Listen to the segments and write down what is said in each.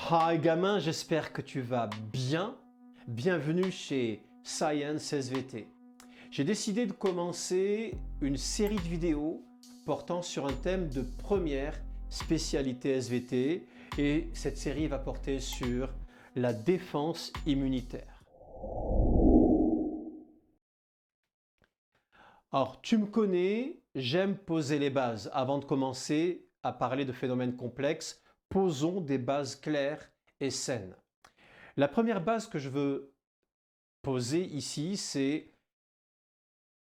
Hi gamin, j'espère que tu vas bien. Bienvenue chez Science SVT. J'ai décidé de commencer une série de vidéos portant sur un thème de première spécialité SVT et cette série va porter sur la défense immunitaire. Alors, tu me connais, j'aime poser les bases. Avant de commencer à parler de phénomènes complexes, posons des bases claires et saines. La première base que je veux poser ici, c'est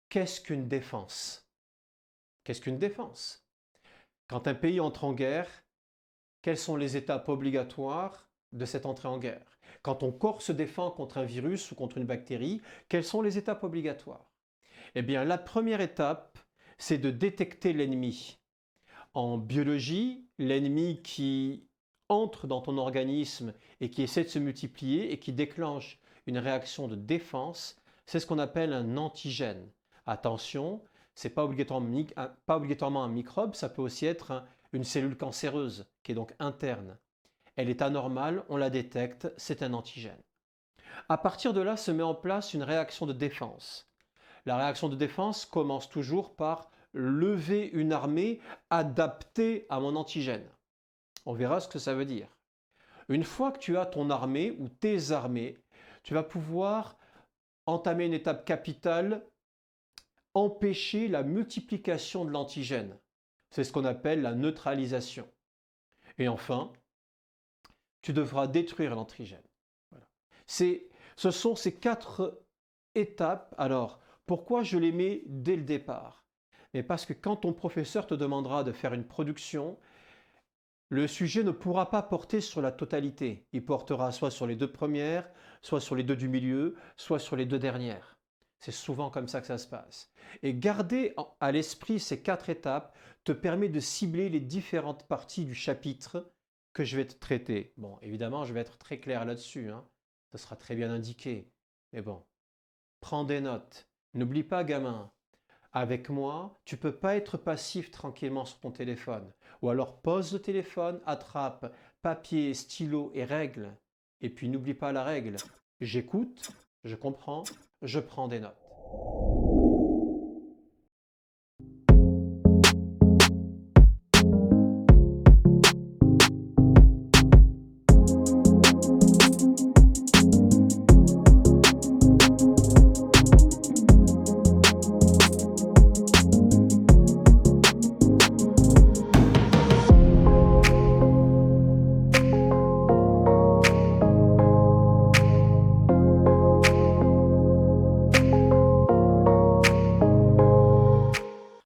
qu'est-ce qu'une défense? Qu'est-ce qu'une défense? Quand un pays entre en guerre, quelles sont les étapes obligatoires de cette entrée en guerre? Quand ton corps se défend contre un virus ou contre une bactérie, quelles sont les étapes obligatoires? Eh bien, la première étape, c'est de détecter l'ennemi. En biologie, l'ennemi qui entre dans ton organisme et qui essaie de se multiplier et qui déclenche une réaction de défense, c'est ce qu'on appelle un antigène. Attention, ce n'est pas obligatoirement un microbe, ça peut aussi être une cellule cancéreuse qui est donc interne. Elle est anormale, on la détecte, c'est un antigène. À partir de là se met en place une réaction de défense. La réaction de défense commence toujours par lever une armée adaptée à mon antigène. On verra ce que ça veut dire. Une fois que tu as ton armée ou tes armées, tu vas pouvoir entamer une étape capitale, empêcher la multiplication de l'antigène. C'est ce qu'on appelle la neutralisation. Et enfin, tu devras détruire l'antigène. Voilà. Ce sont ces 4 étapes. Alors, pourquoi je les mets dès le départ? Mais parce que quand ton professeur te demandera de faire une production, le sujet ne pourra pas porter sur la totalité. Il portera soit sur les 2 premières, soit sur les 2 du milieu, soit sur les 2 dernières. C'est souvent comme ça que ça se passe. Et garder à l'esprit ces 4 étapes te permet de cibler les différentes parties du chapitre que je vais te traiter. Bon, évidemment, je vais être très clair là-dessus, hein. Ça sera très bien indiqué. Mais bon, prends des notes. N'oublie pas, gamin, avec moi, tu ne peux pas être passif tranquillement sur ton téléphone. Ou alors pose le téléphone, attrape papier, stylo et règle. Et puis n'oublie pas la règle. J'écoute, je comprends, je prends des notes.